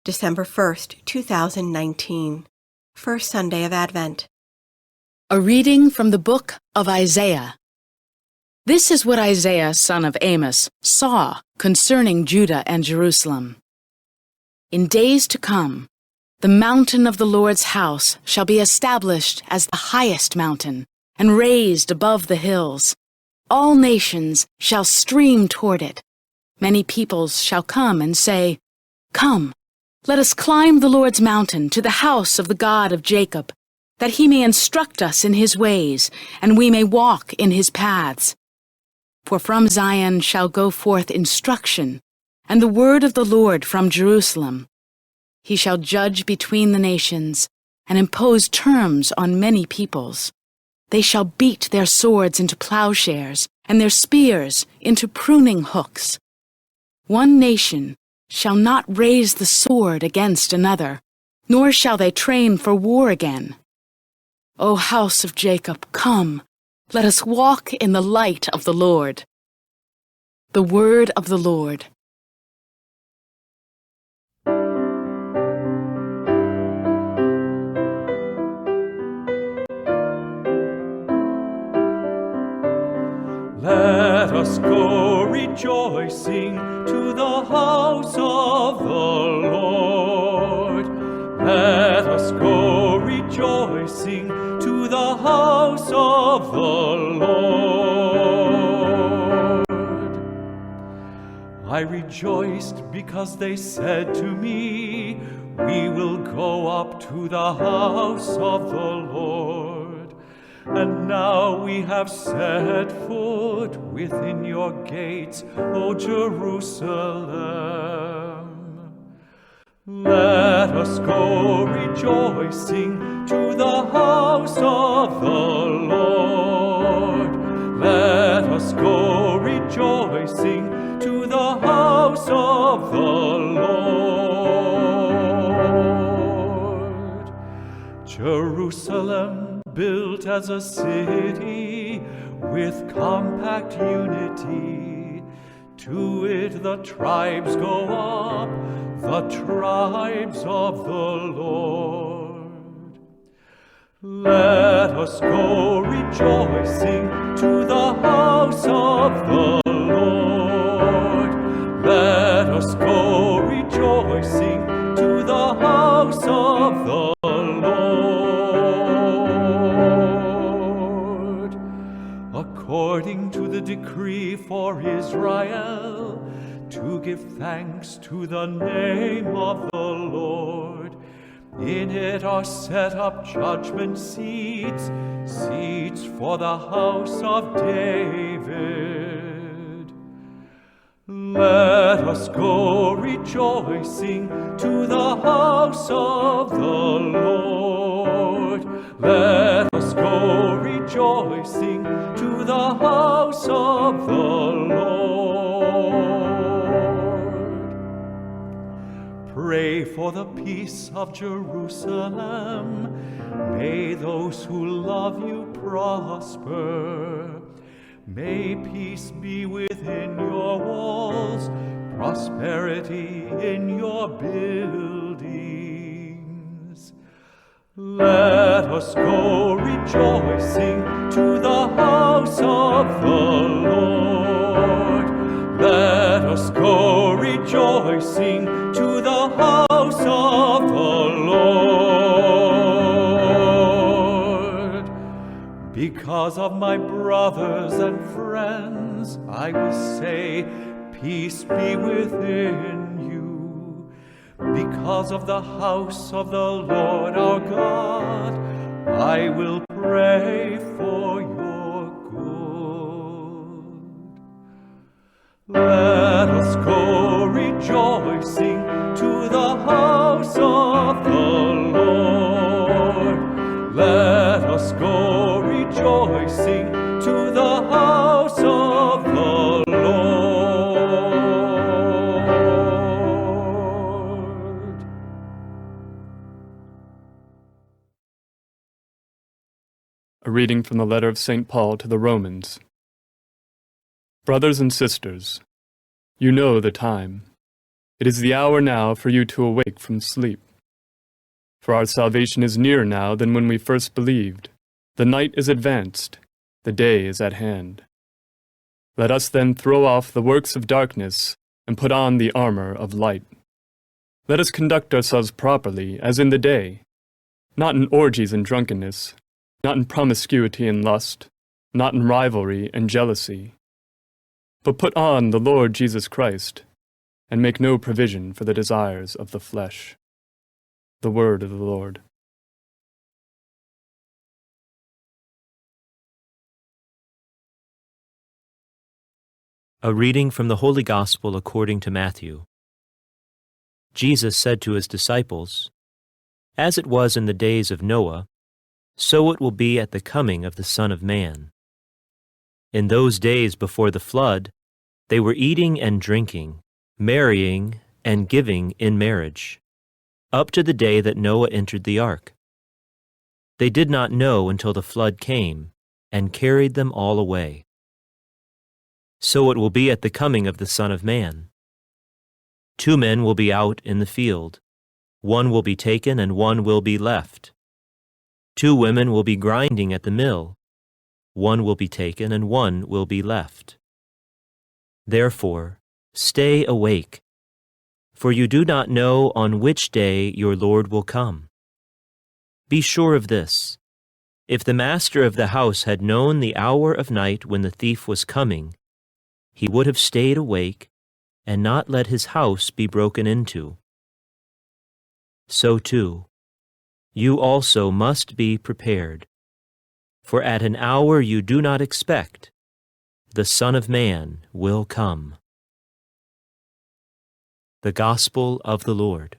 December 1st, 2019, First Sunday of Advent. A reading from the book of Isaiah. This is what Isaiah, son of Amoz, saw concerning Judah and Jerusalem. In days to come, the mountain of the Lord's house shall be established as the highest mountain, and raised above the hills. All nations shall stream toward it. Many peoples shall come and say, "Come, let us climb the Lord's mountain to the house of the God of Jacob, that he may instruct us in his ways, and we may walk in his paths. For from Zion shall go forth instruction, and the word of the Lord from Jerusalem. He shall judge between the nations, and impose terms on many peoples. They shall beat their swords into plowshares, and their spears into pruning hooks. One nation shall not raise the sword against another, nor shall they train for war again. O house of Jacob, come, let us walk in the light of the Lord." The word of the Lord. Let us go rejoicing to the house of the Lord. Let us go rejoicing to the house of the Lord. I rejoiced because they said to me, "We will go up to the house of the Lord." And now we have set foot within your gates, O Jerusalem. Let us go rejoicing to the house of the Lord. Let us go rejoicing to the house of the Lord. Jerusalem, built as a city with compact unity, to it the tribes go up, the tribes of the Lord. Let us go rejoicing to the house of the Lord. Let us go rejoicing to the house of the Lord. According to the decree for Israel, to give thanks to the name of the Lord. In it are set up judgment seats, seats for the house of David. Let us go rejoicing to the house of the Lord. Let us go rejoicing to the house of the Lord. Pray for the peace of Jerusalem. May those who love you prosper. May peace be within your walls, prosperity in your buildings. Let us go rejoicing to the house of the Lord. Let us go rejoicing to the house of the Lord. Because of my brothers and friends, I will say, "Peace be within you." Because of the house of the Lord our God, I will pray for your good. Let us go rejoicing to the house of the Lord. Let us go rejoicing to the house of the Lord. A reading from the letter of St. Paul to the Romans. Brothers and sisters, you know the time. It is the hour now for you to awake from sleep. For our salvation is nearer now than when we first believed. The night is advanced, the day is at hand. Let us then throw off the works of darkness and put on the armor of light. Let us conduct ourselves properly as in the day, not in orgies and drunkenness, not in promiscuity and lust, not in rivalry and jealousy. But put on the Lord Jesus Christ, and make no provision for the desires of the flesh. The word of the Lord. A reading from the Holy Gospel according to Matthew. Jesus said to his disciples, "As it was in the days of Noah, so it will be at the coming of the Son of Man. In those days before the flood, they were eating and drinking, marrying and giving in marriage, up to the day that Noah entered the ark. They did not know until the flood came and carried them all away. So it will be at the coming of the Son of Man. 2 men will be out in the field, one will be taken and one will be left. 2 women will be grinding at the mill, one will be taken and one will be left. Therefore, stay awake, for you do not know on which day your Lord will come. Be sure of this, if the master of the house had known the hour of night when the thief was coming, he would have stayed awake and not let his house be broken into. So too, you also must be prepared, for at an hour you do not expect, the Son of Man will come." The Gospel of the Lord.